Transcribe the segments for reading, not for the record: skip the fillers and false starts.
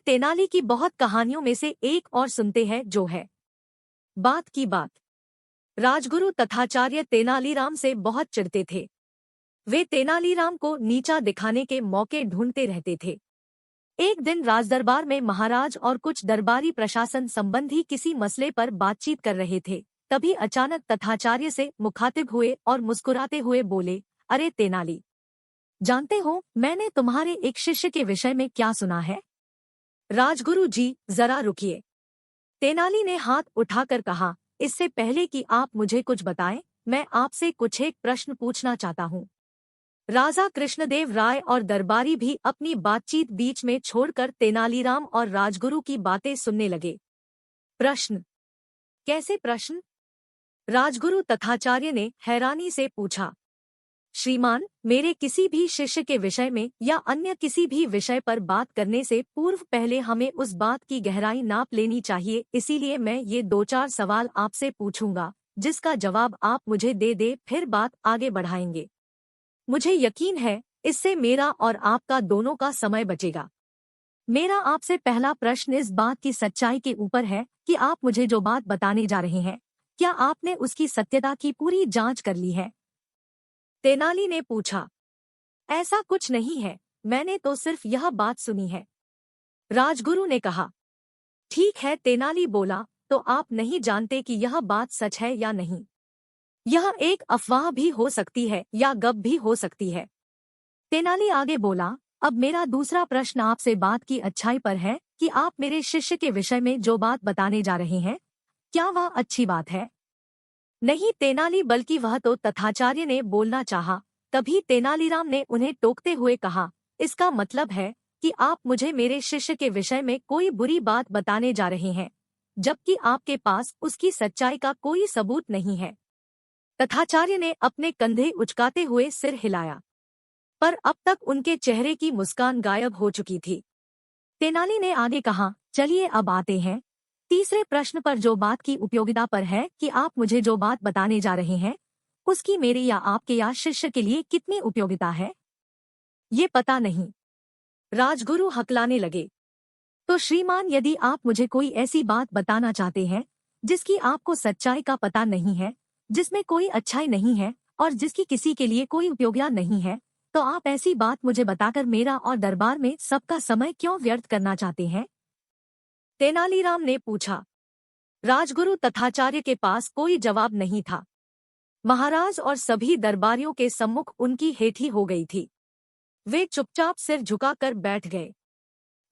तेनाली की बहुत कहानियों में से एक और सुनते हैं, जो है बात की बात। राजगुरु तथाचार्य तेनालीराम से बहुत चिढ़ते थे। वे तेनालीराम को नीचा दिखाने के मौके ढूंढते रहते थे। एक दिन राजदरबार में महाराज और कुछ दरबारी प्रशासन संबंधी किसी मसले पर बातचीत कर रहे थे। तभी अचानक तथाचार्य से मुखातिब हुए और मुस्कुराते हुए बोले, अरे तेनाली, जानते हो मैंने तुम्हारे एक शिष्य के विषय में क्या सुना है? राजगुरु जी, जरा रुकिए। तेनाली ने हाथ उठाकर कहा, इससे पहले कि आप मुझे कुछ बताएं, मैं आपसे कुछ एक प्रश्न पूछना चाहता हूं। राजा कृष्णदेव राय और दरबारी भी अपनी बातचीत बीच में छोड़कर तेनालीराम और राजगुरु की बातें सुनने लगे। प्रश्न? कैसे प्रश्न? राजगुरु तथाचार्य ने हैरानी से पूछा। श्रीमान, मेरे किसी भी शिष्य के विषय में या अन्य किसी भी विषय पर बात करने से पूर्व पहले हमें उस बात की गहराई नाप लेनी चाहिए, इसीलिए मैं ये 2-4 सवाल आपसे पूछूंगा, जिसका जवाब आप मुझे दे फिर बात आगे बढ़ाएंगे। मुझे यकीन है इससे मेरा और आपका दोनों का समय बचेगा। मेरा आपसे पहला प्रश्न इस बात की सच्चाई के ऊपर है कि आप मुझे जो बात बताने जा रहे हैं, क्या आपने उसकी सत्यता की पूरी जांच कर ली है? तेनाली ने पूछा। ऐसा कुछ नहीं है, मैंने तो सिर्फ यह बात सुनी है, राजगुरु ने कहा। ठीक है, तेनाली बोला, तो आप नहीं जानते कि यह बात सच है या नहीं। यह एक अफवाह भी हो सकती है या गप भी हो सकती है। तेनाली आगे बोला, अब मेरा दूसरा प्रश्न आपसे बात की अच्छाई पर है कि आप मेरे शिष्य के विषय में जो बात बताने जा रहे हैं, क्या वह अच्छी बात है? नहीं तेनाली, बल्कि वह तो तथाचार्य ने बोलना चाहा। तभी तेनालीराम ने उन्हें टोकते हुए कहा, इसका मतलब है कि आप मुझे मेरे शिष्य के विषय में कोई बुरी बात बताने जा रहे हैं, जबकि आपके पास उसकी सच्चाई का कोई सबूत नहीं है। तथाचार्य ने अपने कंधे उचकाते हुए सिर हिलाया, पर अब तक उनके चेहरे की मुस्कान गायब हो चुकी थी। तेनाली ने आगे कहा, चलिए अब आते हैं तीसरे प्रश्न पर, जो बात की उपयोगिता पर है कि आप मुझे जो बात बताने जा रहे हैं, उसकी मेरे या आपके या शिष्य के लिए कितनी उपयोगिता है, ये पता नहीं। राजगुरु हकलाने लगे। तो श्रीमान, यदि आप मुझे कोई ऐसी बात बताना चाहते हैं जिसकी आपको सच्चाई का पता नहीं है, जिसमें कोई अच्छाई नहीं है और जिसकी किसी के लिए कोई उपयोगिता नहीं है, तो आप ऐसी बात मुझे बताकर मेरा और दरबार में सबका समय क्यों व्यर्थ करना चाहते हैं? तेनालीराम ने पूछा। राजगुरु तथाचार्य के पास कोई जवाब नहीं था। महाराज और सभी दरबारियों के सम्मुख उनकी हेठी हो गई थी। वे चुपचाप सिर झुकाकर बैठ गए।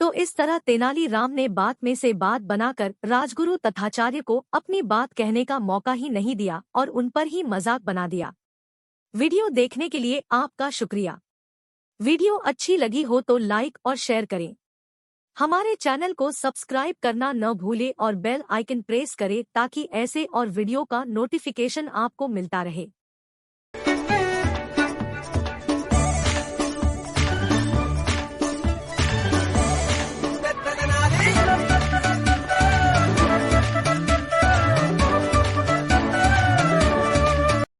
तो इस तरह तेनालीराम ने बात में से बात बनाकर राजगुरु तथाचार्य को अपनी बात कहने का मौका ही नहीं दिया और उन पर ही मजाक बना दिया। वीडियो देखने के लिए आपका शुक्रिया। वीडियो अच्छी लगी हो तो लाइक और शेयर करें। हमारे चैनल को सब्सक्राइब करना न भूलें और बेल आइकन प्रेस करें ताकि ऐसे और वीडियो का नोटिफिकेशन आपको मिलता रहे।